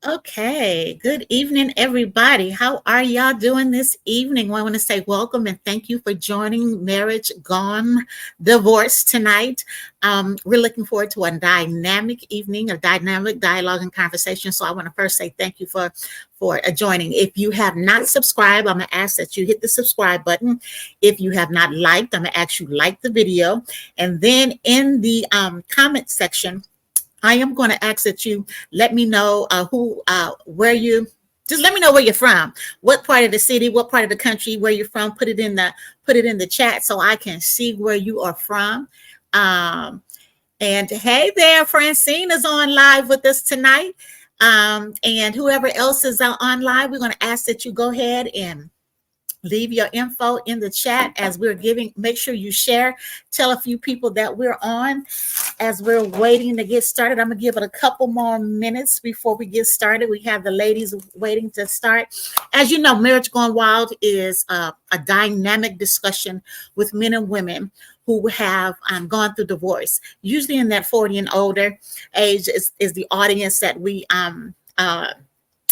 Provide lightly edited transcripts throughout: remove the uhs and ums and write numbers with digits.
Okay, good evening, everybody. How are y'all doing this evening? Well, I want to say welcome and thank you for joining Marriage Gone Divorce tonight. We're looking forward to a dynamic evening, a dynamic dialogue and conversation. So I want to first say thank you for joining. If you have not subscribed, I'm going to ask that you hit the subscribe button. If you have not liked, I'm going to ask you like the video. And then in the comment section, I am going to ask that you let me know where you, just let me know where you're from, what part of the city, what part of the country, where you're from. Put it in the chat so I can see where you are from. And hey there, Francine is on live with us tonight. And whoever else is on live, we're going to ask that you go ahead and leave your info in the chat as we're giving. Make sure you share, tell a few people that we're on as we're waiting to get started. I'm gonna give it a couple more minutes before we get started. We have the ladies waiting to start. As you know, Marriage Gone Wild is a dynamic discussion with men and women who have gone through divorce. Usually in that 40 and older age is the audience that we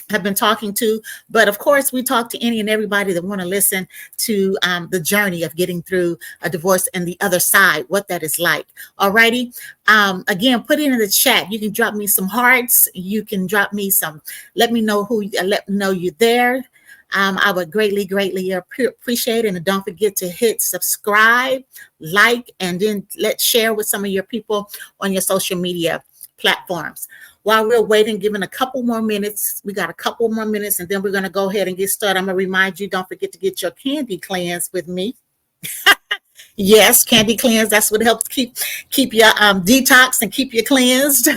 have been talking to, but of course we talk to any and everybody that want to listen to the journey of getting through a divorce and the other side, what that is like. Alrighty. Again, put it in the chat. You can drop me some hearts. You can drop me some, let me know let me know you're there. I would greatly appreciate it. And don't forget to hit subscribe, like, and then let's share with some of your people on your social media platforms. While we're waiting, giving a couple more minutes, we got a couple more minutes, and then we're going to go ahead and get started. I'm going to remind you, don't forget to get your candy cleanse with me. Yes, candy cleanse. That's what helps keep your detox and keep you cleansed.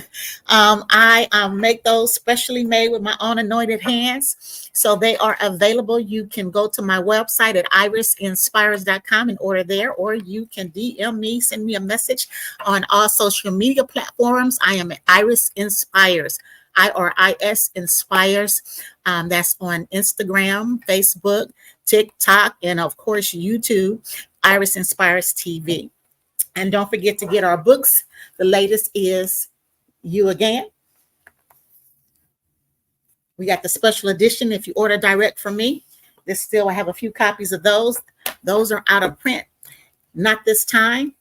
I make those specially made with my own anointed hands. So they are available. You can go to my website at irisinspires.com and order there, or you can DM me, send me a message on all social media platforms. I am at Iris Inspires, IRIS Inspires. That's on Instagram, Facebook, TikTok, and of course, YouTube. Iris Inspires TV. And don't forget to get our books. The latest is You Again. We got the special edition if you order direct from me. I have a few copies of those. Those are out of print. Not this time.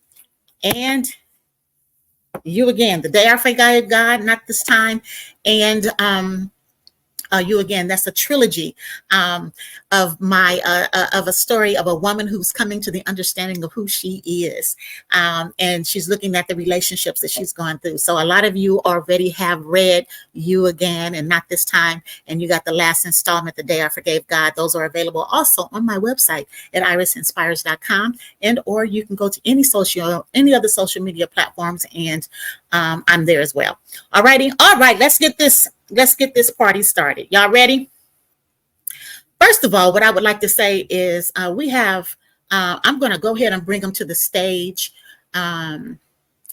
And You Again, The Day I Forgot God, not this time. And You Again. That's a trilogy of a story of a woman who's coming to the understanding of who she is, and she's looking at the relationships that she's gone through. So a lot of you already have read You Again and Not This Time, and you got the last installment, The Day I Forgave God. Those are available also on my website at irisinspires.com, and or you can go to any other social media platforms, and I'm there as well. All right, let's get this party started. Y'all ready? First of all, what I would like to say is I'm going to go ahead and bring them to the stage.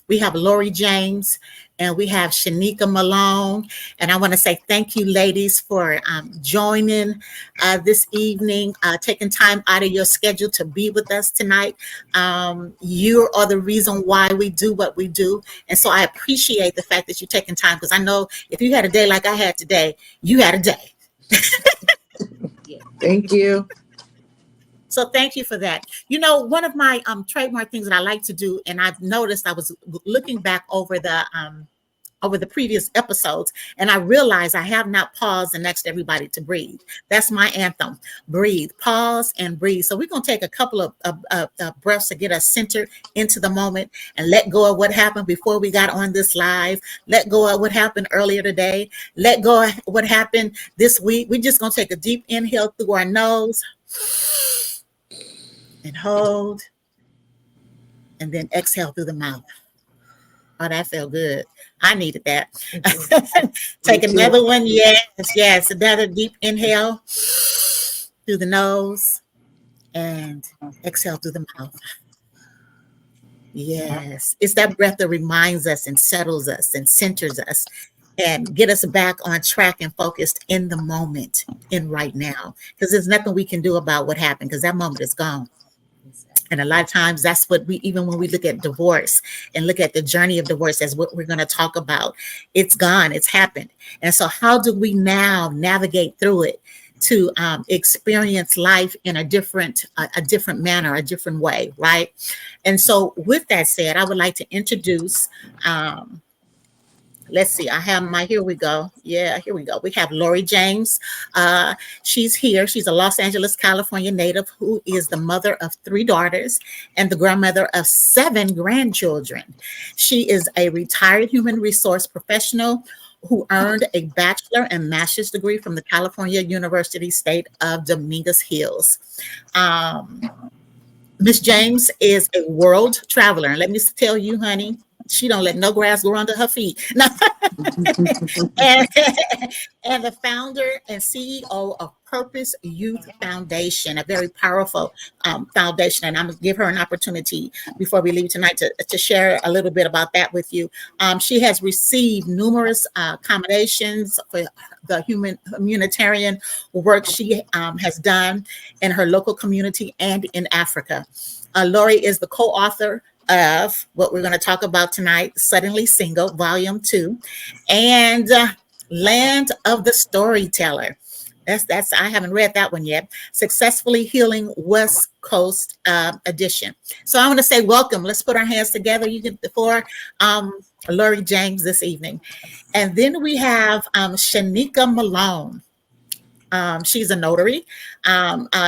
We have Lorie James and we have Shenikwa Malone. And I want to say thank you, ladies, for joining this evening, taking time out of your schedule to be with us tonight. You are the reason why we do what we do. And so I appreciate the fact that you're taking time, because I know if you had a day like I had today, you had a day. Thank you. So thank you for that. You know, one of my trademark things that I like to do, and I've noticed, I was looking back over the previous episodes, and I realized I have not paused and asked everybody to breathe. That's my anthem. Breathe, pause, and breathe. So we're going to take a couple of breaths to get us centered into the moment and let go of what happened before we got on this live. Let go of what happened earlier today. Let go of what happened this week. We're just going to take a deep inhale through our nose and hold, and then exhale through the mouth. Oh, that felt good. I needed that. Take another one. Yes. Another deep inhale through the nose and exhale through the mouth. Yes. It's that breath that reminds us and settles us and centers us and get us back on track and focused in the moment, in right now. Because there's nothing we can do about what happened, because that moment is gone. And a lot of times that's what we, even when we look at divorce and look at the journey of divorce as what we're going to talk about, it's gone, it's happened. And so how do we now navigate through it to experience life in a different manner, a different way, right? And so with that said, I would like to introduce, um, let's see, I have my, here we go. Yeah, here we go. We have Lorie James. Uh, she's here. She's a Los Angeles, California native who is the mother of three daughters and the grandmother of seven grandchildren. She is a retired human resource professional who earned a bachelor and master's degree from the California University State of Dominguez Hills. Um, Miss James is a world traveler. And let me tell you, honey, she don't let no grass grow under her feet. No. and, and the founder and CEO of Purpose Youth Foundation, a very powerful foundation. And I'm going to give her an opportunity before we leave tonight to share a little bit about that with you. She has received numerous accommodations for the humanitarian work she has done in her local community and in Africa. Lorie is the co-author of what we're going to talk about tonight, Suddenly Single, Volume 2, and Land of the Storyteller. That's I haven't read that one yet. Successfully Healing West Coast edition. So I want to say welcome. Let's put our hands together. You can for Lorie James this evening, and then we have Shenikwa Malone. She's a notary.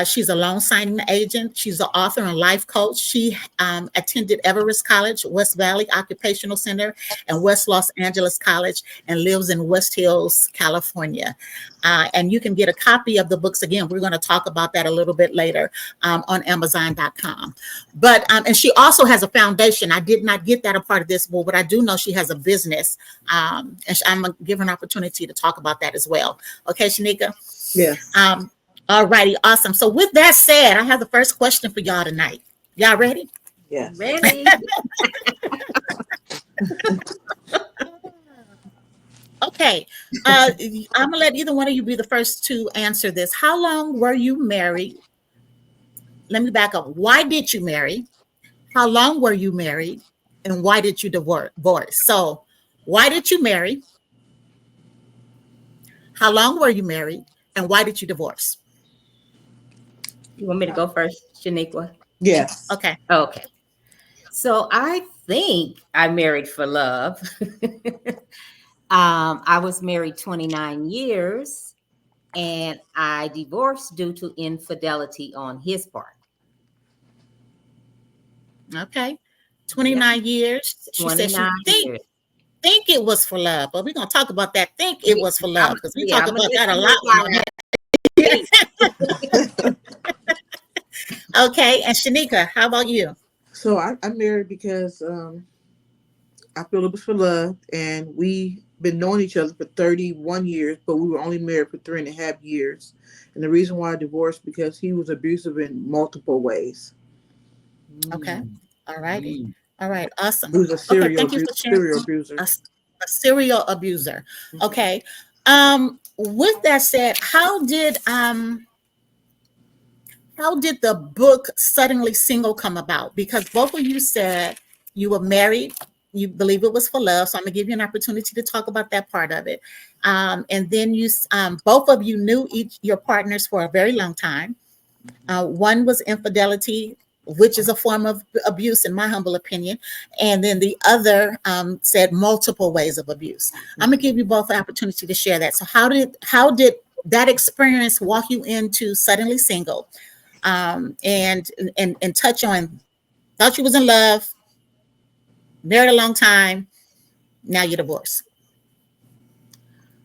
She's a loan signing agent. She's an author and life coach. She attended Everest College, West Valley Occupational Center, and West Los Angeles College, and lives in West Hills, California. And you can get a copy of the books. Again, we're going to talk about that a little bit later on Amazon.com. But and she also has a foundation. I did not get that a part of this book, but I do know she has a business. And I'm going to give her an opportunity to talk about that as well. Okay, Shenikwa? Yes. All righty, awesome. So with that said, I have the first question for y'all tonight. Y'all ready? Yes. Ready? Okay. I'm gonna let either one of you be the first to answer this. How long were you married? Let me back up. Why did you marry? How long were you married? And why did you divorce? So why did you marry? How long were you married? And why did you divorce? You want me to go first, Shenikwa? Yes. Okay. Okay. So I think I married for love. I was married 29 years and I divorced due to infidelity on his part. Okay. 29 years. She said she 29 years. think it was for love, but we're gonna talk about that. Think it was for love because we talk I'm about gonna that a let lot. you Okay, and Shenikwa, how about you? So I married because I feel it was for love, and we been knowing each other for 31 years, but we were only married for 3.5 years. And the reason why I divorced because he was abusive in multiple ways. Okay, all righty, Mm. all right, awesome. He was a Okay, thank you for sharing. serial abuser. A serial abuser. Okay, with that said, how did the book Suddenly Single come about? Because both of you said you were married, you believe it was for love. So I'm gonna give you an opportunity to talk about that part of it. And then both of you knew your partners for a very long time. One was infidelity, which is a form of abuse, in my humble opinion. And then the other said multiple ways of abuse. I'm gonna give you both the opportunity to share that. So how did that experience walk you into Suddenly Single? And touch on, thought you was in love, married a long time, now you're divorced.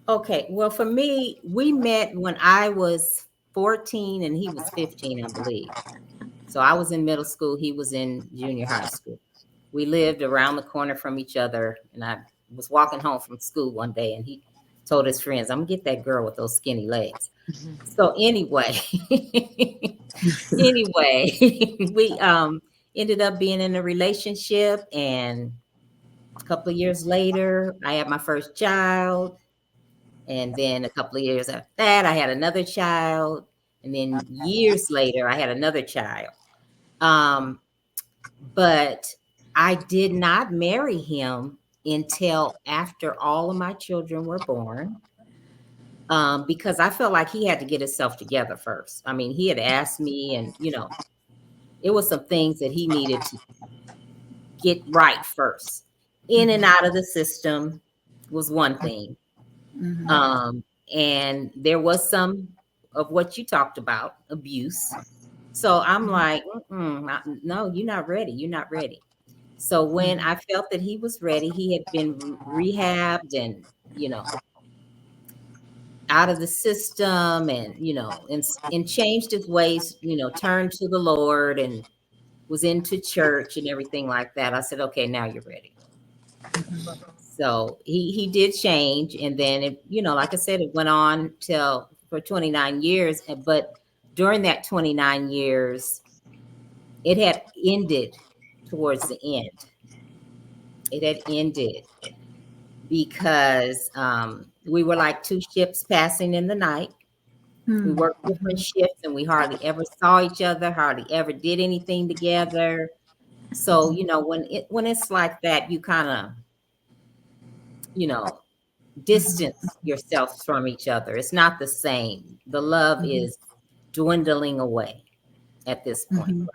Okay. Well, for me, we met when I was 14 and he was 15, I believe. So I was in middle school, he was in junior high school. We lived around the corner from each other, and I was walking home from school one day and he told his friends, I'm gonna get that girl with those skinny legs. So anyway, we ended up being in a relationship, and a couple of years later, I had my first child. And then a couple of years after that, I had another child. And then years later, I had another child. But I did not marry him until after all of my children were born, because I felt like he had to get himself together first. I mean, he had asked me, and it was some things that he needed to get right first. In and out of the system was one thing. Mhm. Um, and there was some of what you talked about, abuse. So I'm like, no, you're not ready. You're not ready. So when I felt that he was ready, he had been rehabbed and, you know, out of the system, and, and changed his ways, turned to the Lord and was into church and everything like that. I said, okay, now you're ready. So he did change, and then it, like I said, it went on till for 29 years. But during that 29 years, it had ended towards the end. It had ended because we were like two ships passing in the night. We Mhm. worked different shifts, and we hardly ever saw each other, hardly ever did anything together. So, when it's like that, you kind of, you know, distance yourselves from each other. It's not the same. The love Mhm. is dwindling away at this point. Mhm.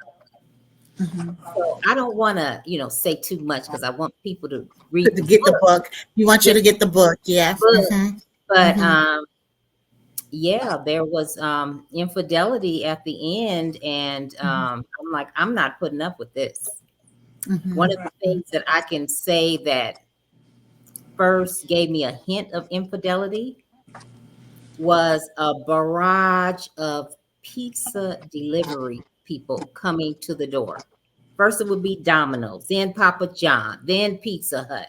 Mhm. So I don't want to, say too much because I want people to read To the get the book, book, you want you get to get the book. Yeah. the book. Mhm. But Mhm. yeah, there was infidelity at the end, and I'm like, I'm not putting up with this. One Mhm. of the things that I can say that first gave me a hint of infidelity was a barrage of pizza delivery people coming to the door. First, it would be Domino's, then Papa John, then Pizza Hut.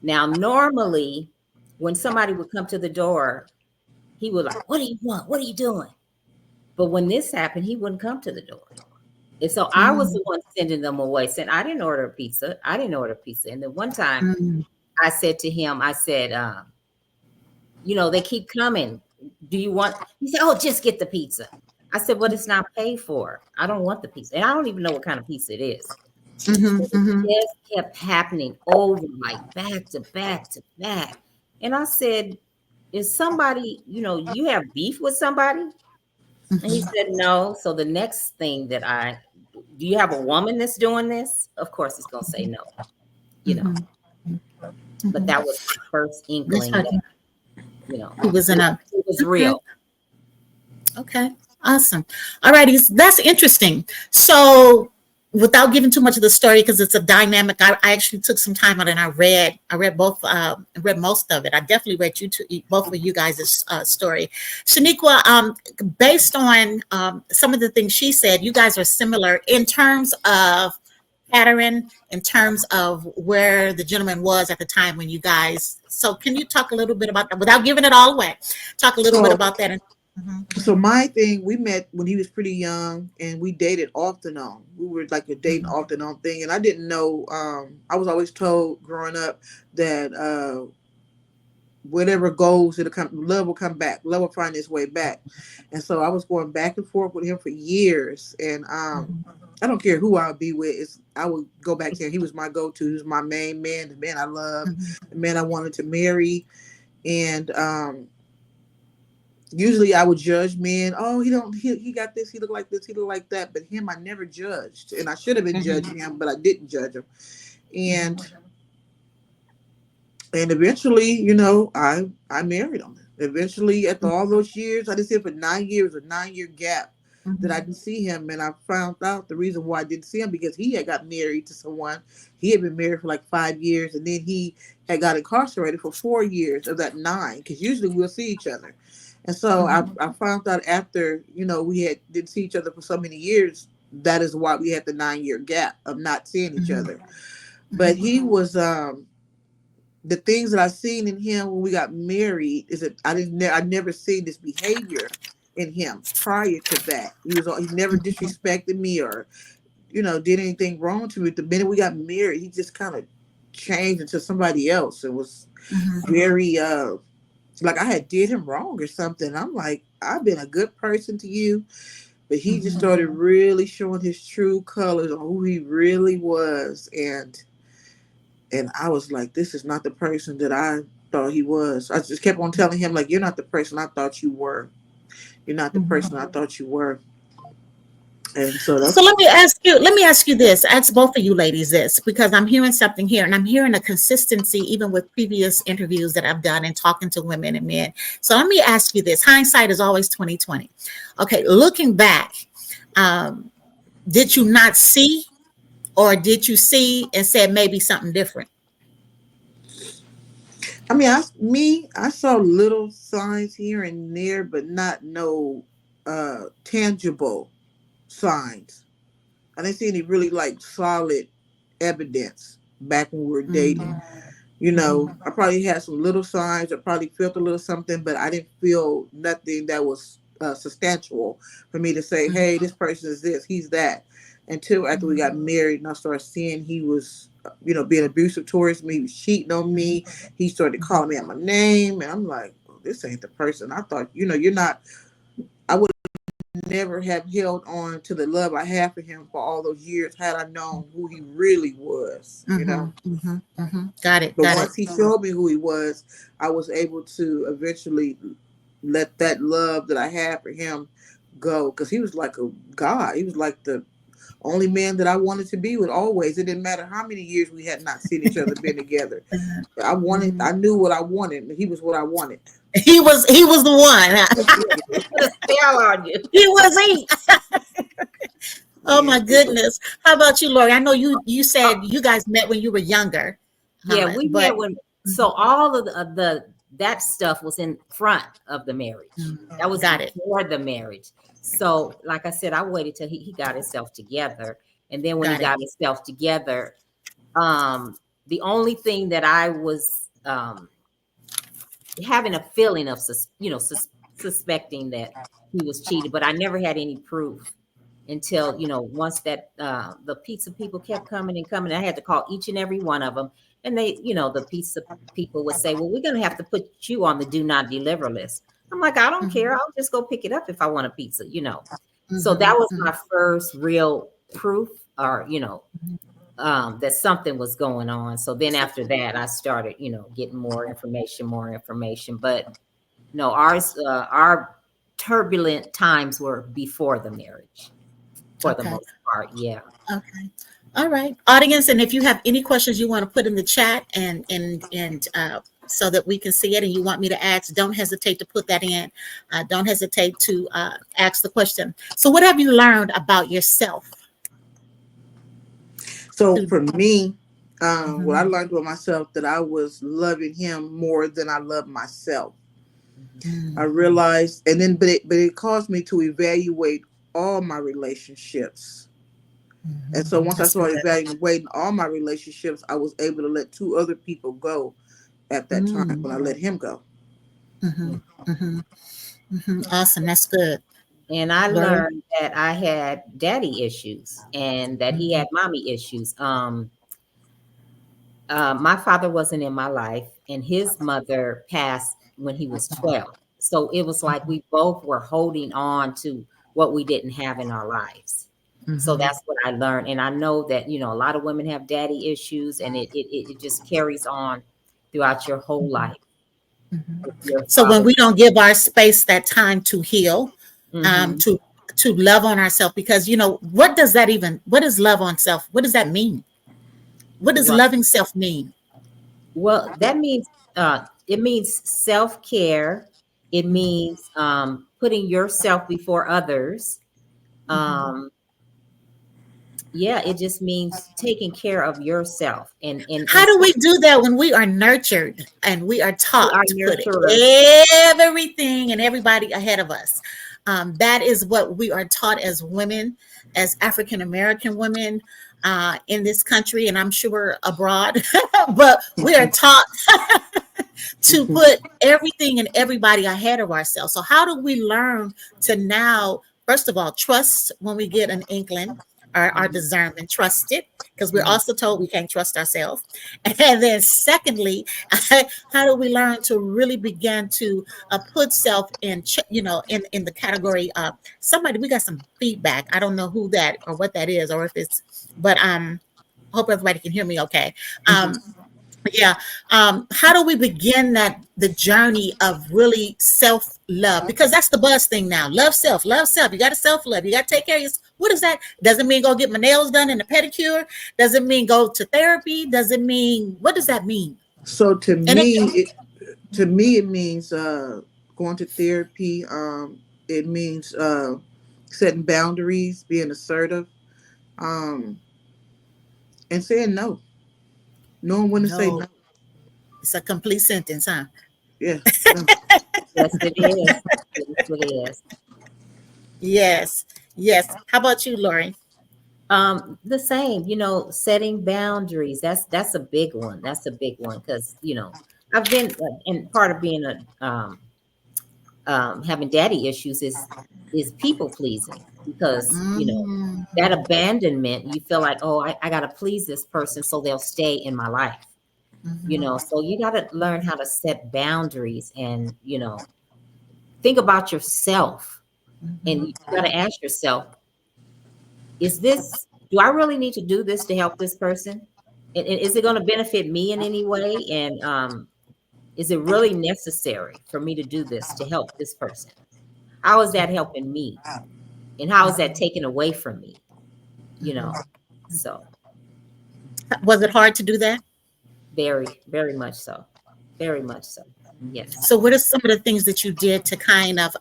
Now, normally, when somebody would come to the door, he would like, "What do you want? What are you doing?" But when this happened, he wouldn't come to the door. And so I was Mhm. the one sending them away, saying, "I didn't order a pizza. I didn't order pizza." And then one time, Mhm. I said to him, I said, they keep coming. Do you want? He said, "Oh, just get the pizza." I said, "But it's not paid for. I don't want the pizza, and I don't even know what kind of pizza it is." Mhm. But it Mhm. just kept happening over, like back to back to back. And I said, "Is somebody, you have beef with somebody?" And he Mhm. said, "No." So the next thing that do you have a woman that's doing this? Of course, he's gonna say no, you know. Mhm. But Mhm. that was my first That's inkling right. that He was in a. it was Okay. real. Okay. Awesome. All righty. That's interesting. So, without giving too much of the story, because it's a dynamic, I actually took some time out and I read both, read most of it. I definitely read both of you guys' story. Shaniqua, based on some of the things she said, you guys are similar in terms of pattern, in terms of where the gentleman was at the time when you guys. So, can you talk a little bit about that without giving it all away? Talk a little bit So about that. Mhm. So my thing, we met when he was pretty young, and we dated off and on. We were like a dating Mhm. off and on thing, and I didn't know. I was always told growing up that whatever goes, it'll come. Love will come back. Love will find its way back. And so I was going back and forth with him for years, and I don't care who I'll be with. I would go back to him. He was my go-to. He was my main man, the man I loved, Mhm. the man I wanted to marry, and usually I would judge men. Oh, he got this, he looked like this, he looked like that. But him, I never judged. And I should have been Mhm. judging him, but I didn't judge him. Mhm. And eventually, I married him. Eventually, after all those years, I didn't see him for 9 years, a 9 year gap that I Mhm. didn't see him. And I found out the reason why I didn't see him because he had got married to someone. He had been married for like 5 years, and then he had got incarcerated for 4 years of that nine. Because usually we'll see each other. And so Mhm. I found out after we had didn't see each other for so many years. That is why we had the 9 year gap of not seeing each Mhm. other. But Mhm. he was the things that I seen in him when we got married is that I never seen this behavior in him prior to that. He never disrespected me or did anything wrong to me. The minute we got married, he just kind of changed into somebody else. It was Mhm. very like I had did him wrong or something. I'm like, I've been a good person to you. But he just Mhm. started really showing his true colors on who he really was, and I was like, this is not the person that I thought he was. I just kept on telling him, like, you're not the person I thought you were. You're not the Mhm. person I thought you were. And so So that's let me ask you this, ask both of you ladies this, because I'm hearing something here and I'm hearing a consistency even with previous interviews that I've done and talking to women and men. So let me ask you this. Hindsight is always 2020. Okay, looking back, um, did you not see or did you see and said maybe something different? I mean, I saw little signs here and there, but not no tangible signs. I didn't see any really like solid evidence back when we were dating. Mhm. You know, Mhm. I probably had some little signs. I probably felt a little something, but I didn't feel nothing that was substantial for me to say, Mhm. "Hey, this person is this, he's that." Until after we got married, and I started seeing he was, being abusive towards me. He was cheating on me. He started Mhm. calling me out my name, and I'm like, well, "This ain't the person I thought." You're not. I would never have held on to the love I had for him for all those years had I known who he really was. Mhm. Mhm. Mhm. Got it. But Got it. once he showed me who he was, I was able to eventually let that love that I had for him go, because he was like a god. He was like the only man that I wanted to be with always. It didn't matter how many years we had not seen each other, been together. Mhm. I knew what I wanted, and he was what I wanted. He was the one. Huh? Put a spell on you. He was he. Oh Yeah. my goodness. How about you, Lori? I know you said you guys met when you were younger. Yeah, we But met when, so all of the that stuff was in front of the marriage. That was got it. before the marriage. So, like I said, I waited till he got himself together. And then when he Got it. got himself together, um, the only thing that I was having a feeling of, suspecting that he was cheated, but I never had any proof until, once that the pizza people kept coming and coming. I had to call each and every one of them, and the pizza people would say, well, we're going to have to put you on the do not deliver list. I'm like, I don't care, Mhm. I'll just go pick it up if I want a pizza. So that Mhm. was my Mhm. first real proof, or that something was going on. So then after that, I started, getting more information. But no, our turbulent times were before the marriage, for the Okay. most part. Yeah. Okay. All right. Audience, and if you have any questions you want to put in the chat and so that we can see it and you want me to ask, don't hesitate to put that in. Don't hesitate to ask the question. So what have you learned about yourself? So To for me, what I Mhm. learned about myself, that I was loving him more than I loved myself. I Mhm. realized, and then, but it caused me to evaluate all my relationships. And Mhm. so once I That's started good. evaluating all my relationships, I was able to let two other people go at that time Mm. when I let him go. Mhm. Mhm. Mhm. Awesome. That's good. And I Lori. learned that I had daddy issues and that he Mhm. had mommy issues. My father wasn't in my life, and his mother passed when he was 12. So it was like we both were holding on to what we didn't have in our lives. So Mhm. that's what I learned. And I know that, a lot of women have daddy issues, and it just carries on throughout your whole life Mhm. with your So when father. we don't give our space that time to heal, um, Hmm. to to love on ourselves, because what does that even? What does love on self? What does that mean? What does Right. loving self mean? Well, that means it means self-care. It means putting yourself before others. Mhm. Um, yeah, it just means taking care of yourself, and How do we especially do that when we are nurtured and we are we are taught to put nurturers. everything and everybody ahead of us? That is what we are taught as women, as African American women in this country, and I'm sure abroad. But we are taught to put everything and everybody ahead of ourselves. So, how do we learn to now, first of all, trust when we get an inkling? our Mhm. discernment, trust it, because we're Mhm. also told we can't trust ourselves. And then secondly, how do we learn to really begin to put self in, in the category of somebody? We got some feedback. I don't know who that or what that is, or if it's, but hope everybody can hear me okay. Mhm. Um, yeah. How do we begin the journey of really self love? Because that's the buzz thing now. Love self, love self. You got to self love. You got to take care of yourself. What is that? Doesn't mean go get my nails done and a pedicure. Doesn't mean go to therapy. Doesn't mean, what does that mean? So And it, to me, it means going to therapy. It means setting boundaries, being assertive, um, and saying no, knowing when to say no, no. it's a complete sentence, huh? Yeah, no. Yes, it is. Yes, it is. Yes. Yes. How about you, Lori? The same, setting boundaries. That's a big one. That's a big one because I've been and part of being a having daddy issues is people pleasing because Mm-hmm. that abandonment. You feel like, oh, I got to please this person so they'll stay in my life. So you got to learn how to set boundaries and think about yourself, and you got to ask yourself, is this, do I really need to do this to help this person? And is it going to benefit me in any way? And is it really necessary for me to do this to help this person? How is that helping me? And how is that taken away from me? You know, so Was it hard to do that? very, very much so. Very much so. Yes. So, what are some of the things that you did to kind of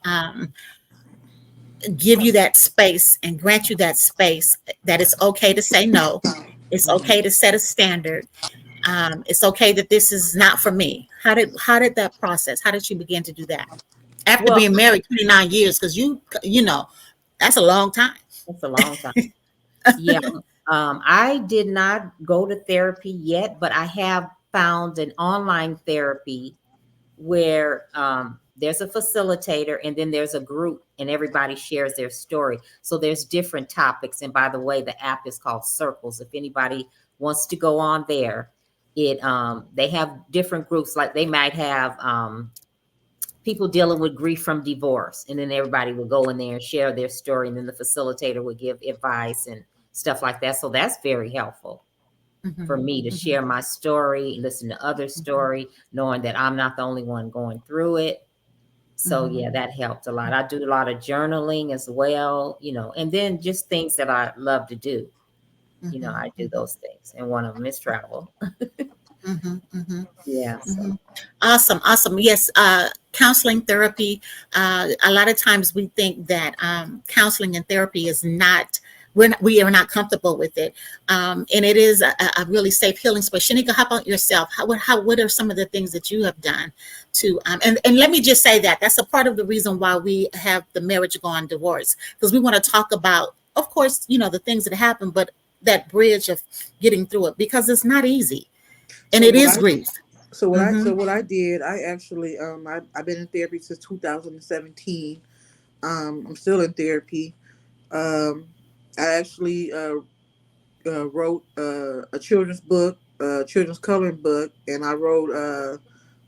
give you that space and grant you that space that it's okay to say no? It's Mhm. okay to set a standard. It's okay that this is not for me. How did that process? How did you begin to do that after Well, being married 29 years? Because that's a long time. it's a long time. Yeah. I did not go to therapy yet, but I have found an online therapy where there's a facilitator and then there's a group and everybody shares their story. So there's different topics. And by the way, the app is called Circles. If anybody wants to go on there, they have different groups. Like they might have people dealing with grief from divorce, and then everybody will go in there and share their story, and then the facilitator would give advice and stuff like that. So that's very helpful for Mhm, me to mhm, share my story, listen to other mhm, story, knowing that I'm not the only one going through it. So yeah, mhm, that helped a lot. I do a lot of journaling as well, and then just things that I love to do. mhm, I do mhm, those things, and one of them is travel. mhm, mhm. Yeah, so Mhm. Awesome, awesome. Yes, counseling therapy. A lot of times we think that counseling and therapy is not. We are not comfortable with it, and it is a really safe healing space. Shanika, how about yourself? What are some of the things that you have done to? And let me just say that that's a part of the reason why we have the marriage gone divorce, because we want to talk about, of course, the things that happen, but that bridge of getting through it, because it's not easy, and So it what is I grief. so Mm-hmm. what I did, I actually I've been in therapy since 2017. I'm still in therapy. Um, I actually wrote a children's book, children's coloring book, and I wrote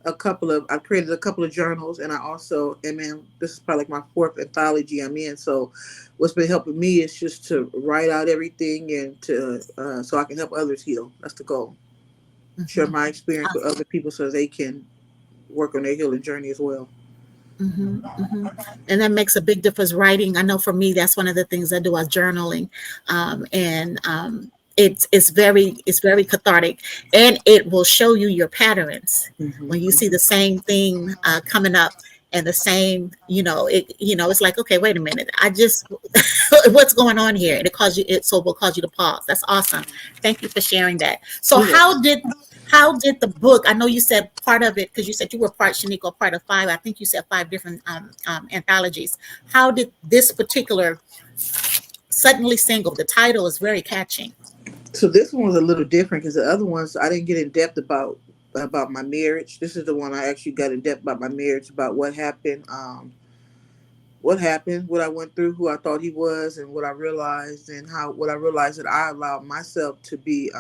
I created a couple of journals, and I also am in, this is probably like my fourth anthology I'm in. So what's been helping me is just to write out everything and to, so I can help others heal. That's the goal. Share Mhm. my experience with other people so they can work on their healing journey as well. Mhm, mhm. And that makes a big difference. Writing, I know for me, that's one of the things I do. I journaling, and it's very cathartic, and it will show you your patterns when you Mm-hmm. see the same thing coming up and the same. It's like, okay, wait a minute, I just what's going on here, and it will cause you to pause. That's awesome. Thank you for sharing that. So You're welcome. how did the book? I know you said part of it because you said you were part Shaniqua, part of five. I think you said five different anthologies. How did this particular Suddenly Single? The title is very catching. So this one was a little different because the other ones I didn't get in depth about my marriage. This is the one I actually got in depth about my marriage, about what happened. what happened, what I went through, who I thought he was, and what I realized, and how what I realized that I allowed myself to be.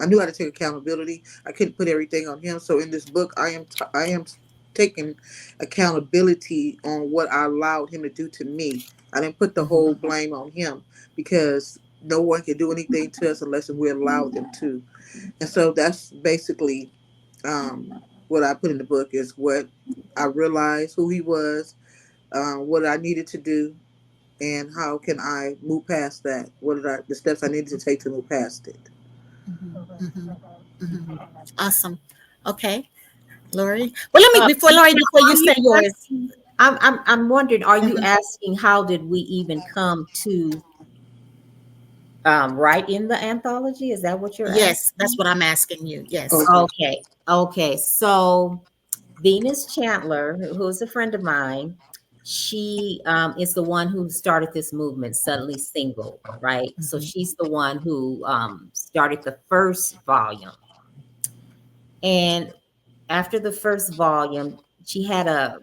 I knew how to take accountability. I couldn't put everything on him. So in this book, I am taking accountability on what I allowed him to do to me. I didn't put the Mhm. whole blame on him because no one can do anything to us unless we allow them to. And so that's basically what I put in the book is what I realized who he was, what I needed to do, and how can I move past that? What did the steps I needed to take to move past it? Mhm. Mhm. Mhm. Mhm. Awesome. Okay, Lori. Well, let me before Lori, Venus, before you are you say yours. asking? I'm wondering. Are you Mhm. asking how did we even come to write in the anthology? Is that what you're Yes, that's asking? what I'm asking you. Yes. Okay. Okay. Okay. So Venus Chandler, who's a friend of mine, she is the one who started this movement, Suddenly Single, right? So Mhm. she's the one who started the first volume. And after the first volume, she had a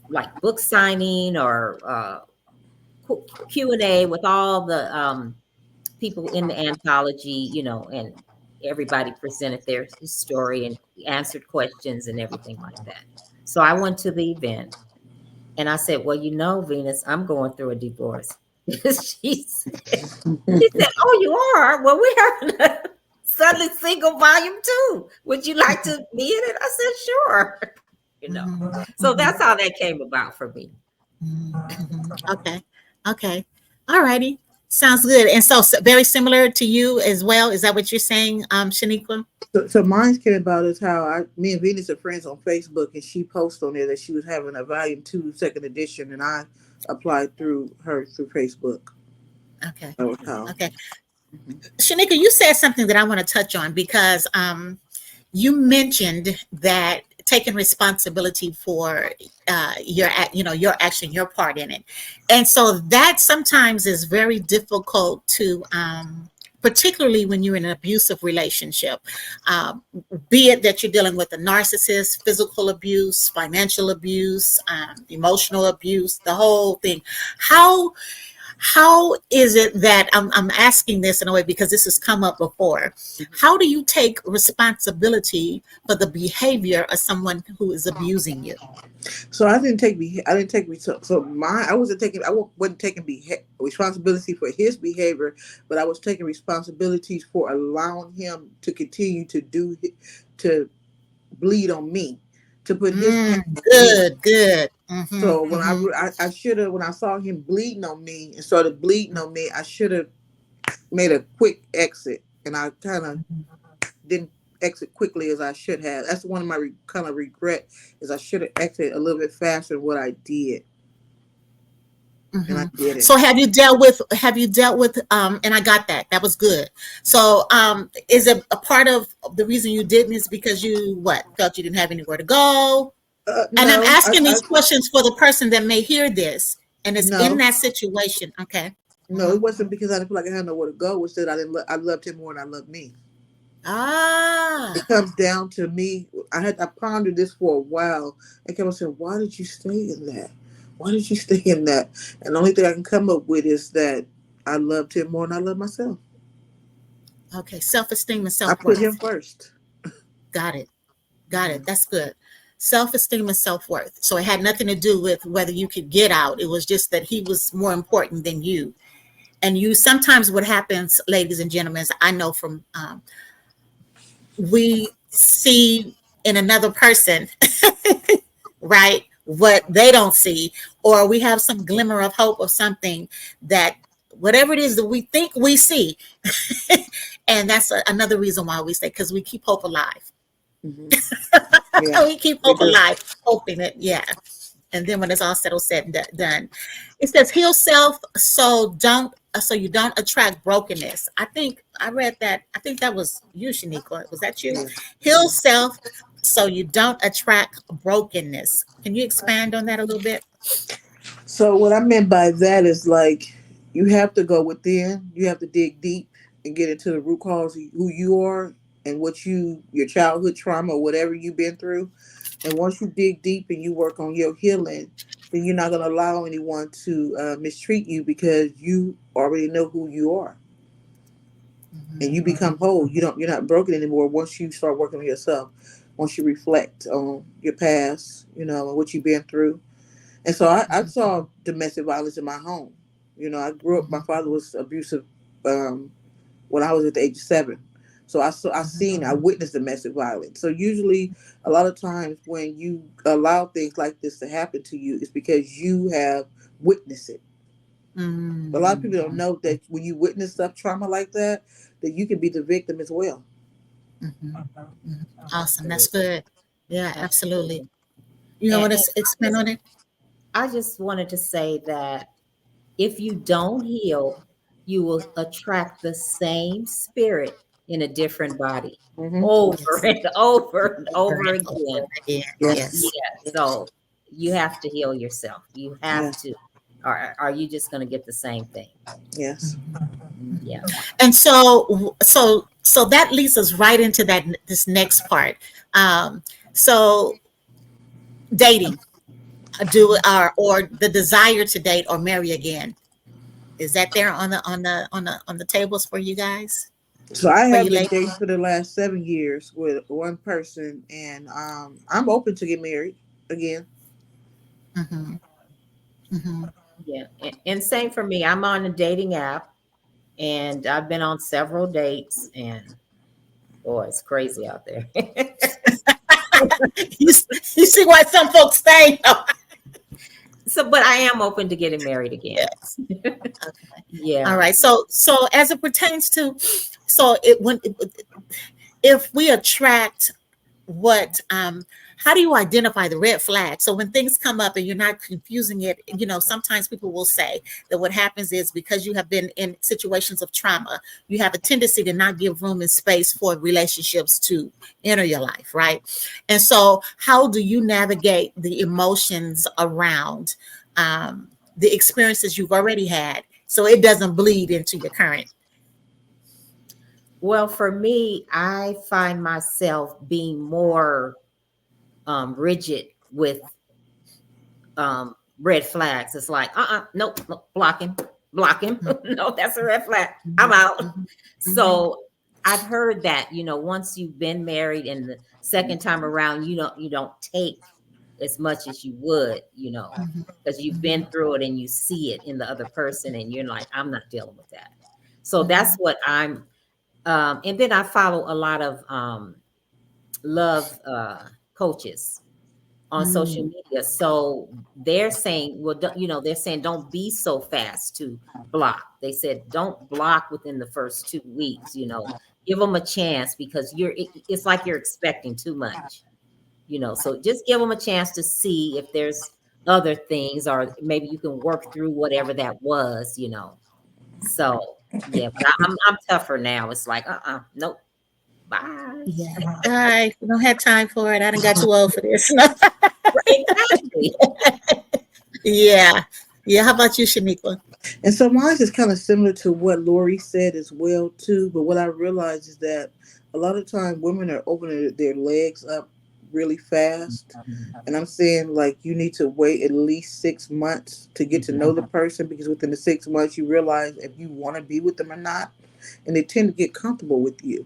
like book signing or Q&A with all the people in the anthology, and everybody presented their story and answered questions and everything like that. So I went to the event and I said, "Well, Venus, I'm going through a divorce." she said, she said, "Oh, you are? Well, we have a Suddenly Single Volume 2. Would you like to be in it?" I said, "Sure." you know. Mhm. So Mhm. that's how that came about for me. Mhm. Mhm. Okay. Okay. All righty. Sounds good. And so, very similar to you as well. Is that what you're saying, Shaniqua? So mine came about is how me and Venus are friends on Facebook, and she posted on there that she was having a volume two second edition, and I applied through her through Facebook. Okay. That was how. Okay. Mhm. Shanika, you said something that I want to touch on because you mentioned that taking responsibility for your action, your part in it, and so that sometimes is very difficult to. Particularly when you're in an abusive relationship, um, be it that you're dealing with a narcissist, physical abuse, financial abuse, emotional abuse, the whole thing. How how is it that I'm asking this in a way because this has come up before? How do you take responsibility for the behavior of someone who is abusing you? So I didn't take so my I wasn't taking wasn't taking responsibility for his behavior, but I was taking responsibilities for allowing him to continue to to bleed on me, to put his pain on me. Good, good. Mm-hmm, So when mm-hmm, I should have, when I saw him bleeding on me and started bleeding on me, I should have made a quick exit, and I kind of didn't exit quickly as I should have. That's one of my kind of regret is I should have exited a little bit faster than what I did, and I mm-hmm. didn't. So have you dealt with and I got that. That was good. So is it a part of the reason you didn't is because you what felt you didn't have anywhere to go? And I'm No, asking these questions for the person that may hear this and is in no, that situation. Okay. no. Mm-hmm. It wasn't because I didn't feel like I had nowhere to go. It was that I didn't. I loved him more than I loved me. It Ah, comes down to me. I pondered this for a while and kept on saying, "Why did you stay in that? Why did you stay in that?" And the only thing I can come up with is that I loved him more than I loved myself. okay. Self-esteem and I put him self-worth. first. Got it. Got it. Hmm. That's good. Self-esteem and self-worth. So it had nothing to do with whether you could get out. It was just that he was more important than you. And you sometimes what happens, ladies and gentlemen, is I know from we see in another person, right, what they don't see, or we have some glimmer of hope of something that whatever it is that we think we see, and that's another reason why we say because we keep hope alive. Hmm. Yeah, We keep we hope do. alive, hoping it, yeah. And then when it's all settled, said and done, it says heal self so you don't attract brokenness. I think I read that. I think that was you, Shaniqua. Was that you? Yeah. Heal self so you don't attract brokenness. Can you expand on that a little bit? So what I meant by that is like you have to go within. You have to dig deep and get into the root cause of who you are and what your childhood trauma or whatever you've been through. And once you dig deep and you work on your healing, then you're not going to allow anyone to mistreat you because you already know who you are, and you become whole. You're not broken anymore once you start working on yourself. Once you reflect on your past, and what you've been through. And so I saw domestic violence in my home. I grew up. My father was abusive when I was at the age of 7. So I witnessed domestic violence. So usually, a lot of times when you allow things like this to happen to you, it's because you have witnessed it. A lot of people don't know that when you witness stuff, trauma like that you can be the victim as well. Awesome. That's good. Yeah, absolutely. Absolutely. You know And, what? and Expand on it. I just wanted to say that if you don't heal, you will attract the same spirit in a different body Hmm. over Yes. and over and Over over and over again. again. Yes. Yeah. Yes. So you have to heal yourself. You have Yes. to. Or are you just going to get the same thing? Yes. Yeah. And so that leads us right into this next part. Um, so dating, or the desire to date or marry again. Is that there on the tables for you guys? So I For have you been ladies? dating for the last 7 years with one person, and I'm open to get married again. Mm-hmm. Mm-hmm. Yeah. And same for me. I'm on a dating app and I've been on several dates and boy, it's crazy out there. You see why some folks stay? So, but I am open to getting married again. Yes. Okay. All Yeah. right. So as it pertains to, so it when if we attract what how do you identify the red flag? So when things come up and you're not confusing it, sometimes people will say that what happens is because you have been in situations of trauma, you have a tendency to not give room and space for relationships to enter your life, right? And so how do you navigate the emotions around the experiences you've already had so it doesn't bleed into your current? Well, for me, I find myself being more rigid with red flags. It's like, nope, nope, block him. No, that's a red flag. I'm Mhm, out. mhm, mhm, So I've heard that, once you've been married and the second time around, you don't take as much as you would, mhm, because you've been mhm, through it and you see it in the other person and you're like, I'm not dealing with that. So that's mhm, what and then I follow a lot of love coaches on social mm, media. So they're saying, well, they're saying don't be so fast to block. They said don't block within the first 2 weeks. Give them a chance because it's like you're expecting too much. So just give them a chance to see if there's other things, or maybe you can work through whatever that was. So yeah, but I'm tougher now. It's like nope, bye. yeah. I don't have time for it. I done got too old for this. Exactly. Yeah. Yeah. How about you, Shaniqua? And so mine is kind of similar to what Lori said as well too. But what I realized is that a lot of time women are opening their legs up really fast. And I'm saying like you need to wait at least 6 months to get to know the person, because within the 6 months you realize if you want to be with them or not, and they tend to get comfortable with you.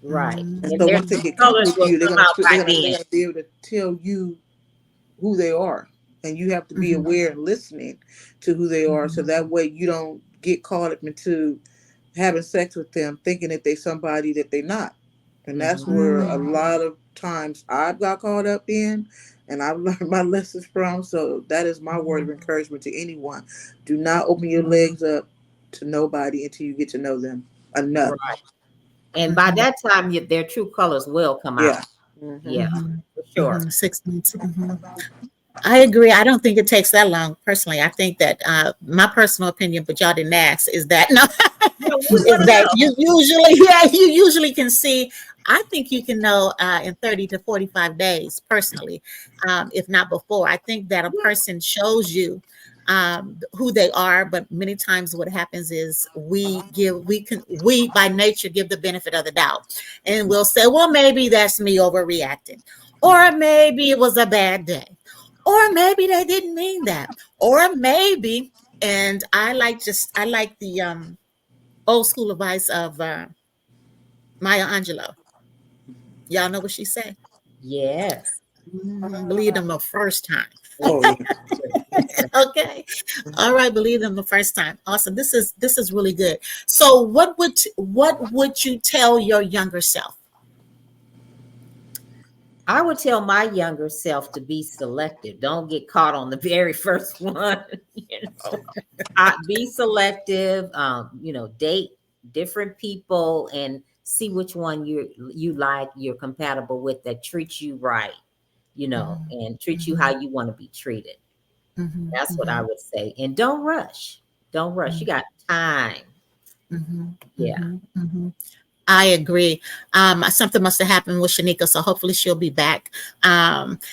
Right. And And so their once they true get comfortable colors with will you, come out by then. they're gonna be able to tell you who they are, and you have to be Mhm, aware and listening to who they are, so mhm, that way you don't get caught up into having sex with them thinking that they're somebody that they're not. And that's Hmm. where a mm, lot of times I've got caught up in, and I've learned my lessons from. So that is my word of mhm, encouragement to anyone: do not open your mhm, legs up to nobody until you get to know them enough. Right. And by mhm, that time, their true colors will come Yeah. out. Hmm. Yeah, mhm, for sure. mhm. 6 months. Mhm. I agree. I don't think it takes that long. Personally, I think that my personal opinion, but y'all didn't ask, is that no, No, we is want to that know. you usually can see. I think you can know in 30 to 45 days, personally, if not before. I think that a Yeah. person shows you who they are, but many times what happens is we by nature give the benefit of the doubt, and we'll say, well, maybe that's me overreacting, or maybe it was a bad day, Or maybe they didn't mean that. Or maybe, and I like the old school advice of Maya Angelou. Y'all know what she said? Yes. Believe them the first time. Oh yeah. Okay. All right, believe them the first time. Awesome. This is really good. So what would you tell your younger self? I would tell my younger self to be selective. Don't get caught on the very first one. You know, be selective. Date different people and see which one you like, you're compatible with, that treats you right. Mhm, And treat you how mhm, you want to be treated. mhm, That's what I mhm, would say. And don't rush. Don't rush. You got time. mhm, Yeah. mhm, mhm. I agree. Something must have happened with Shenikwa, so hopefully she'll be back.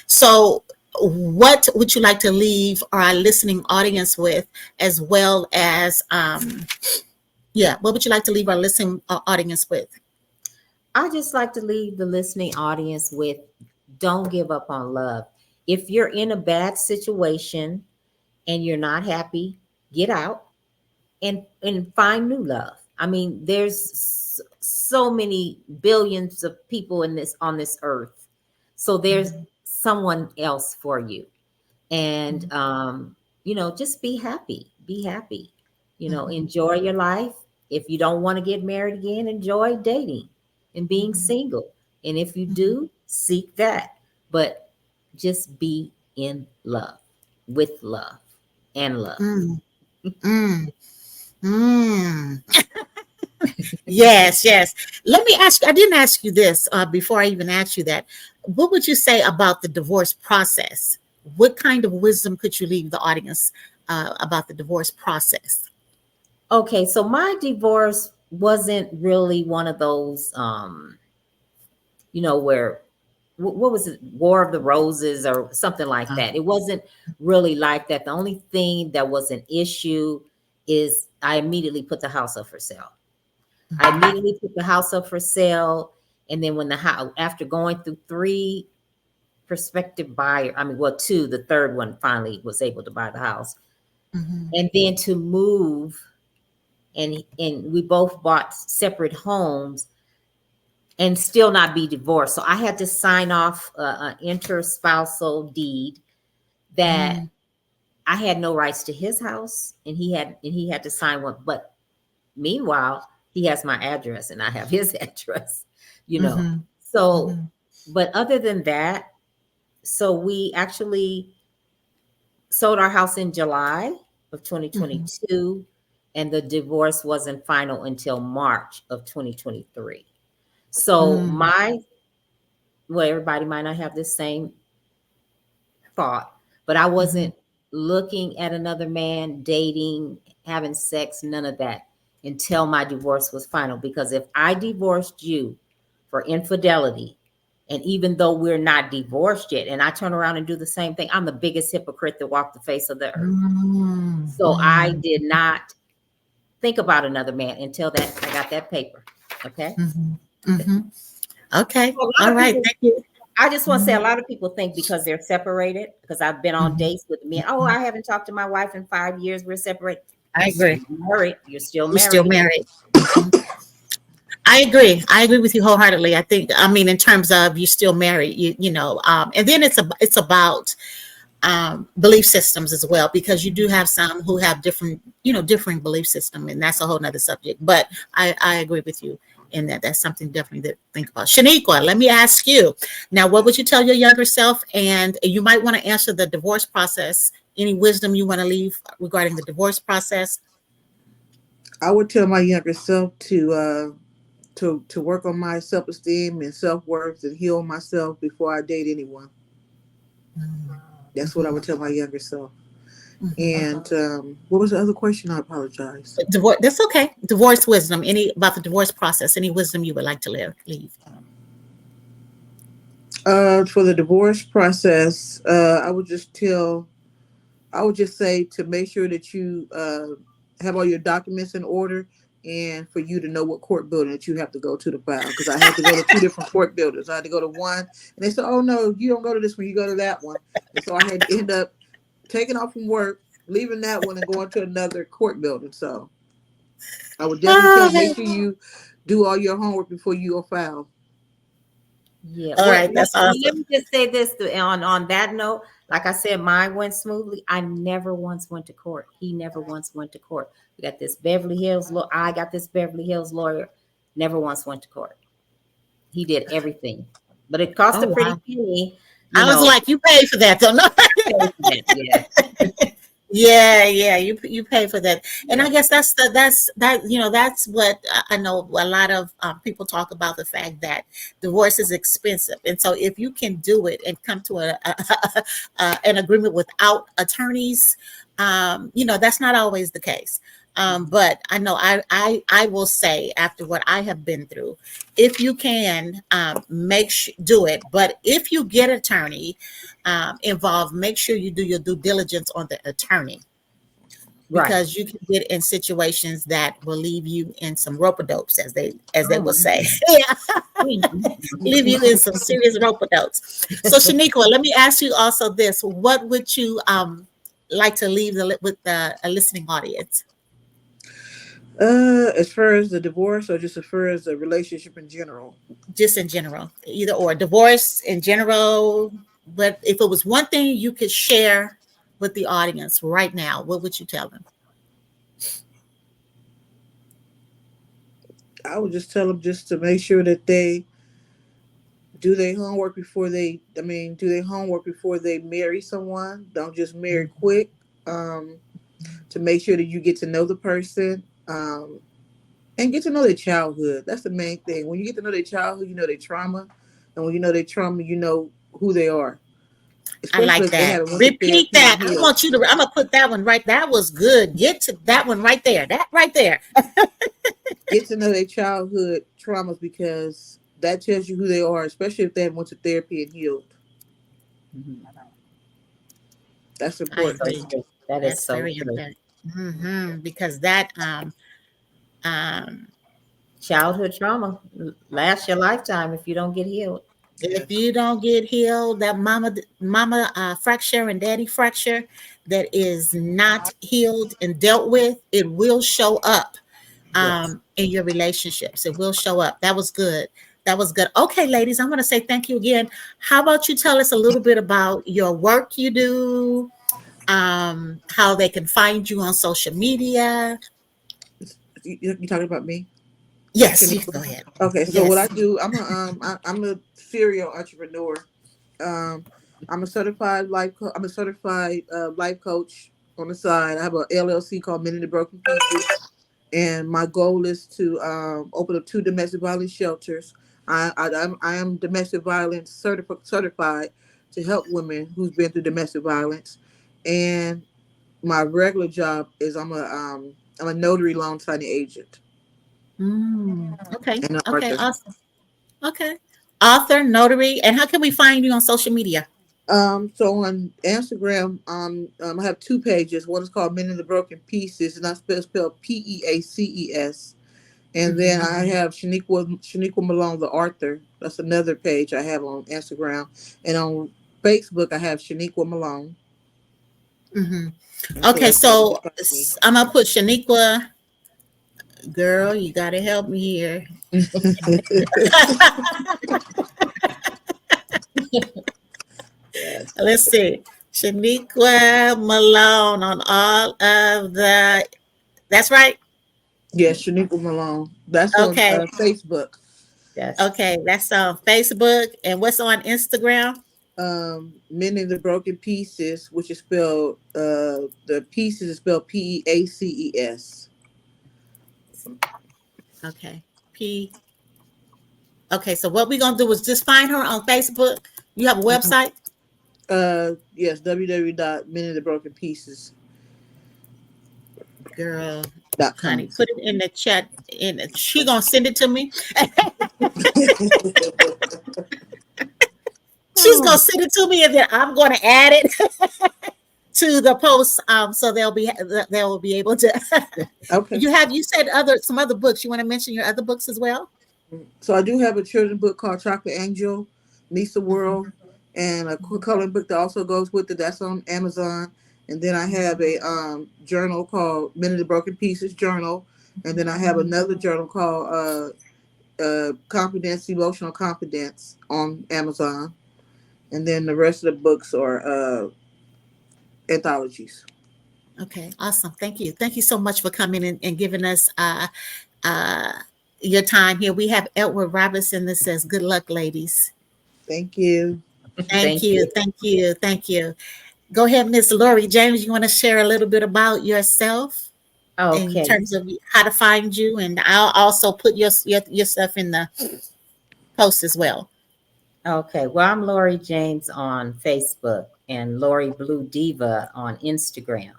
So, what would you like to leave our listening audience with, as well as, yeah, what would you like to leave our listening audience with? I just like to leave the listening audience with, don't give up on love. If you're in a bad situation and you're not happy, get out and find new love. I mean, there's so many billions of people in this on this earth. So there's Mhm, someone else for you. And mhm, just be happy. Be happy. mhm, Enjoy your life. If you don't want to get married again, enjoy dating and being mhm, single. And if you mhm, do, seek that. But just be in love, with love and love. mm, mm, mm. Yes, yes. Let me ask you, I didn't ask you this before I even asked you that. What would you say about the divorce process? What kind of wisdom could you leave the audience about the divorce process? Okay, so my divorce wasn't really one of those, where what was it, War of the Roses or something like Uh, that. It wasn't really like that. The only thing that was an issue is I immediately put the house up for sale. I mhm, immediately put the house up for sale, and then when the house, after going through three prospective buyer, I mean, well, two, the third one finally was able to buy the house, mhm, and then to move, and we both bought separate homes and still not be divorced. So I had to sign off an interspousal deed that mhm, I had no rights to his house, and he had to sign one. But meanwhile, he has my address and I have his address, you know. mhm, So, mhm, but other than that, so we actually sold our house in July of mhm, 2022, and the divorce wasn't final until March of 2023. So mhm, well, everybody might not have the same thought, but I mhm, wasn't looking at another man, dating, having sex, none of that until my divorce was final. Because if I divorced you for infidelity, and even though we're not divorced yet, and I turn around and do the same thing, I'm the biggest hypocrite that walked the face of the earth. mhm, So I mhm, did not think about another man until that I got that paper. Okay. mhm, mhm. Okay. So a All lot of right. people, Thank you. I just want to say, a Mhm, lot of people think because they're separated, because I've been on mhm, dates with men. Oh, mhm. I haven't talked to my wife in 5 years. We're separated. I You're agree. still married. You're still You're still married. married. Mhm. I agree. I agree with you wholeheartedly. I mean, in terms of you still married, and then it's about belief systems as well, because you do have some who have different belief system, and that's a whole nother subject. But I agree with you in that. That's something definitely to think about. Shaniqua, let me ask you now, what would you tell your younger self? And you might want to answer the divorce process. Any wisdom you want to leave regarding the divorce process? I would tell my younger self to work on my self esteem and self worth and heal myself before I date anyone. That's what I Mhm, would tell my younger self. mhm. And what was the other question? I apologize. Divorce. That's okay. Divorce wisdom. Any about the divorce process? Any wisdom you would like to leave? For the divorce process, I would just say to make sure that you have all your documents in order and for you to know what court building that you have to go to file. Because I had to go to two different court buildings. I had to go to one, and they said, "Oh no, you don't go to this one. You go to that one." And so I had to end up taking off from work, leaving that one, and going to another court building. So I would definitely tell them, make Oh, sure you do all your homework before you go file. Yeah. all right, Well, that's let awesome. me just say this on that note. Like I said, mine went smoothly. I never once went to court. He never once went to court. We got this Beverly Hills law. I got this Beverly Hills lawyer. Never once went to court. He did everything, but it cost Oh a pretty wow. penny. I was To like, you paid for that, though. No. pay for that. Yeah. Yeah, yeah, you pay for that, and I Yeah. guess that's what I know. A lot of people talk about the fact that divorce is expensive, and so if you can do it and come to an agreement without attorneys, that's not always the case. But I know I will say after what I have been through, if you can do it. But if you get attorney involved, make sure you do your due diligence on the attorney Right. because you can get in situations that will leave you in some rope dopes, as they Oh will my say. goodness. Yeah, leave you in Mhm. some serious rope dopes. So, Shaniqua, let me ask you also this: what would you like to leave with a listening audience, As far as the divorce, or just as far as the relationship in general? just in general, either or, divorce in general? But if it was one thing you could share with the audience right now, what would you tell them? I would just tell them just to make sure that they do their homework before they. I mean, do their homework before they marry someone. Don't just marry quick. Um, to make sure that you get to know the person. And get to know their childhood. That's the main thing. When you get to know their childhood, you know their trauma, and when you know their trauma, you know who they are. I Especially like if they that. haven't went to Repeat therapy and that. I healed. want you to. I'm gonna put that one right. That was good. Get to that one right there. That right there. Get to know their childhood traumas because that tells you who they are, especially if they haven't went to therapy and healed. Mhm. That's I So important. agree. true. That is That's so very true. important. Because that um Childhood trauma lasts your lifetime if you don't get healed. if Yes. you don't get healed, that mama fracture and daddy fracture that is not healed and dealt with, it will show up Yes. in your relationships. It will show up. That was good. That was good. Okay, ladies, I'm going to say thank you again. How about you tell us a little bit about your work you do, how they can find you on social media? You talking about me? Yes, you can Shaniqua? go ahead. Okay, so what I Yes. do, I'm a serial entrepreneur. Um, I'm a certified life coach on the side. I have a LLC called Men in the Broken Pieces, and my goal is to open up two domestic violence shelters. I am domestic violence certified to help women who's been through domestic violence, and my regular job is I'm a notary loan signing agent Okay. and an Okay. author. Awesome. Okay. Author, notary, and how can we find you on social media? So on Instagram, I have two pages. One is called Men in the Broken Pieces, and I spelled Peaces. And then Hmm. I have Shenikwa Malone, the author. That's another page I have on Instagram, and on Facebook I have Shenikwa Malone. Hmm. And so Okay. that's how you So can find me. I'm gonna put Shaniqua. Girl, you gotta help me here. Yes, Let's see. Shaniqua Malone on all of the. That's right. yes, Shenikwa Malone. That's on Okay. Facebook. Yes. Okay. That's on Facebook. And what's on Instagram? Men in the Broken Pieces, which is spelled the pieces is spelled Peaces. Okay. P. Okay. So what we're gonna do is just find her on Facebook. You have a website, Yes, www.meninthebrokenpieces.com. girl. Honey, put it in the chat. She gonna send it to me. She's Oh, gonna send it to me, and then I'm gonna add it. to the post, so they'll be able to. Okay. You said some other books. You want to mention your other books as well? So I do have a children's book called Chocolate Angel Meets the Mhm, World, and a coloring book that also goes with it. That's on Amazon. And then I have a journal called Men of the Broken Pieces Journal, and then I have another journal called Confidence, Emotional Confidence on Amazon. And then the rest of the books are anthologies. okay, awesome. Thank you so much for coming in and giving us uh, your time here. We have Edward Robinson that says, "Good luck, ladies." Thank you. Thank Thank you, you. thank you, thank you. Go ahead, Miss Lorie James. You want to share a little bit about yourself in Okay. terms of how to find you, and I'll also put your stuff in the post as well. Okay. Well, I'm Lorie James on Facebook and Lori Blue Diva on Instagram.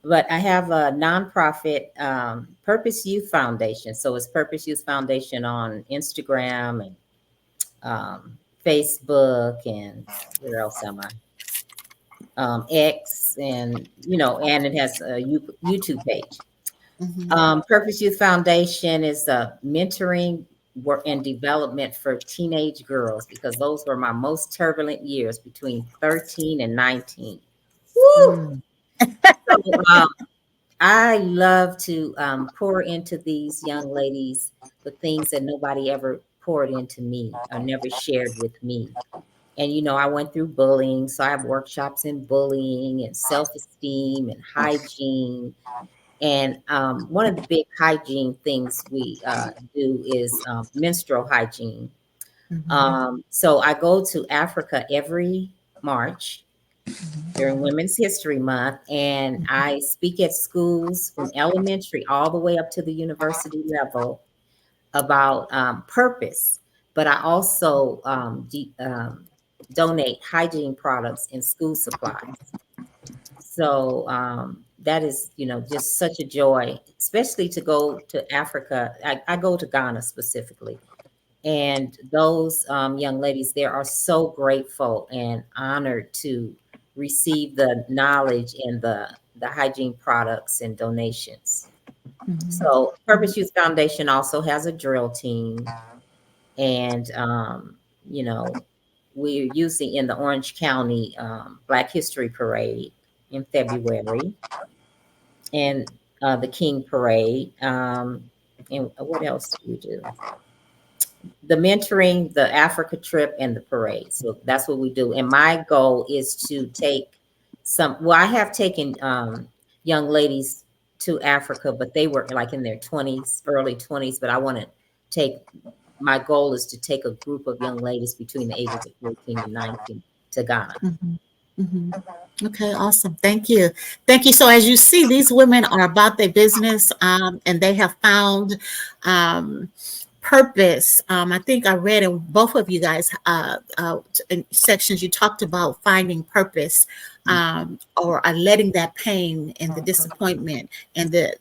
But I have a nonprofit, Purpose Youth Foundation. So it's Purpose Youth Foundation on Instagram and Facebook, and where else am I? X, and and it has a YouTube page. Hmm. Purpose Youth Foundation is a mentoring work and development for teenage girls, because those were my most turbulent years between 13 and 19. Woo! Mm. So I love to pour into these young ladies the things that nobody ever poured into me or never shared with me. And I went through bullying, so I have workshops in bullying and self-esteem and hygiene. And one of the big hygiene things we do is menstrual hygiene. Hmm. So I go to Africa every March during Women's History Month, and I speak at schools from elementary all the way up to the university level about purpose. But I also donate hygiene products and school supplies. So that is, just such a joy, especially to go to Africa. I go to Ghana specifically. And those young ladies there are so grateful and honored to receive the knowledge and the hygiene products and donations. So Purpose Youth Foundation also has a drill team, and you know, we're usually in the Orange County Black History Parade in February, and the King Parade. And what else do we do? The mentoring, the Africa trip, and the parade. So that's what we do. And my goal is to take I have taken young ladies to Africa, but they were like in their 20s, early 20s. But I want to take, my goal is to take a group of young ladies between the ages of 14 and 19 to Ghana. Hmm. Hmm. Okay, awesome. Thank you. Thank you. So, as you see, these women are about their business, and they have found um, purpose. I think I read in both of you guys in sections you talked about finding purpose, or letting that pain and the disappointment and the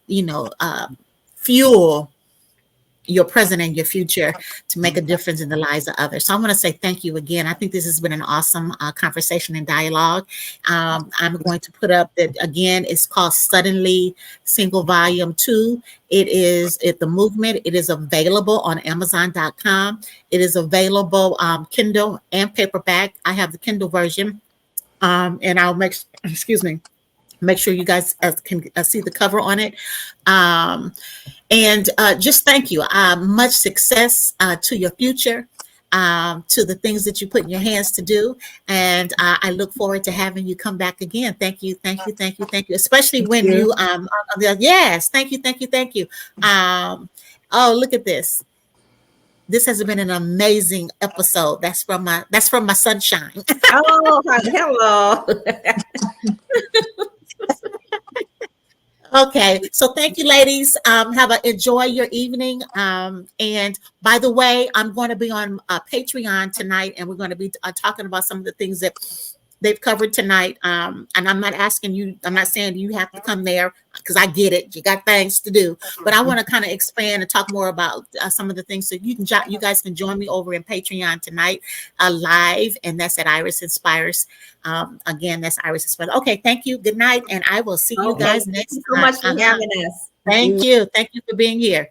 fuel your present and your future to make a difference in the lives of others. So I want to say thank you again. I think this has been an awesome conversation and dialogue. I'm going to put up that again. It's called Suddenly Single Volume 2. It is the movement. It is available on Amazon.com. It is available Kindle and paperback. I have the Kindle version, and I'll excuse me, make sure you guys can see the cover on it. Um, and just thank you. Much success to your future, to the things that you put in your hands to do. And I look forward to having you come back again. Thank you, thank you, thank you, thank you. Especially Thank when you. you, yes, thank you, thank you, thank you. Oh, look at this. This has been an amazing episode. That's from my sunshine. Oh, hello. Okay, so thank you, ladies. Enjoy your evening. And by the way, I'm going to be on Patreon tonight, and we're going to be talking about some of the things that they've covered tonight. And I'm not asking you, I'm not saying you have to come there because I get it. You got things to do, but I want to kind of expand and talk more about some of the things. So you guys can join me over in Patreon tonight, live, and that's at Iris Inspires. Again, that's Iris Inspires. Okay, thank you. Good night, and I will see you Okay. guys Thank you next so time. much for having us. Thank you. Thank you for being here.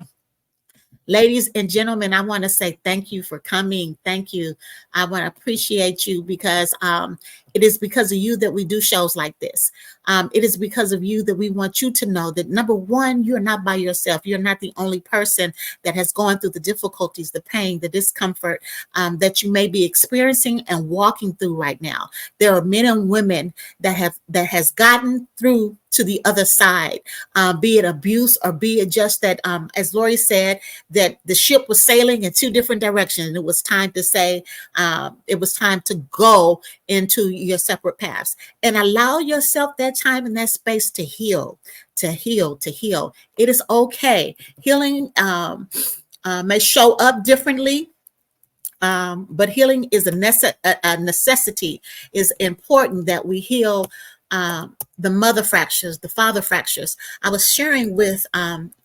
Ladies and gentlemen, I want to say thank you for coming. Thank you. I want to appreciate you because it is because of you that we do shows like this. It is because of you that we want you to know that, number one, you're not by yourself. You're not the only person that has gone through the difficulties, the pain, the discomfort that you may be experiencing and walking through right now. There are men and women that has gotten through to the other side, be it abuse or be it just that, as Lorie said, that the ship was sailing in two different directions. It was time to say, it was time to go into your separate paths and allow yourself that time and that space to heal, to heal, to heal. It is okay. Healing may show up differently. But healing is a necessity. Is important that we heal the mother fractures, the father fractures. I was sharing with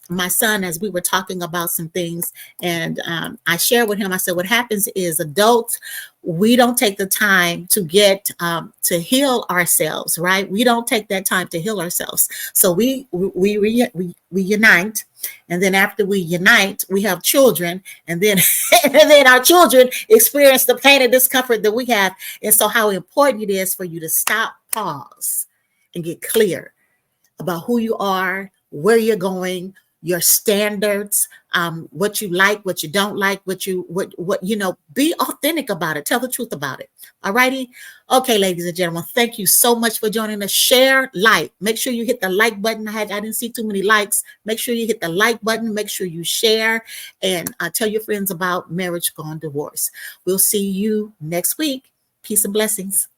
my son as we were talking about some things, and I shared with him. I said, "What happens is adults, we don't take the time to get to heal ourselves, right? We don't take that time to heal ourselves. So we unite, and then after we unite, we have children, and then and then our children experience the pain and discomfort that we have. And so, how important it is for you to stop, pause, and get clear about who you are, where you're going, your standards, what you like, what you don't like, what you know, be authentic about it. Tell the truth about it. All righty. Okay, ladies and gentlemen, thank you so much for joining us. Share, like. Make sure you hit the like button. I didn't see too many likes. Make sure you hit the like button. Make sure you share and tell your friends about Marriage Gone Divorce. We'll see you next week. Peace and blessings.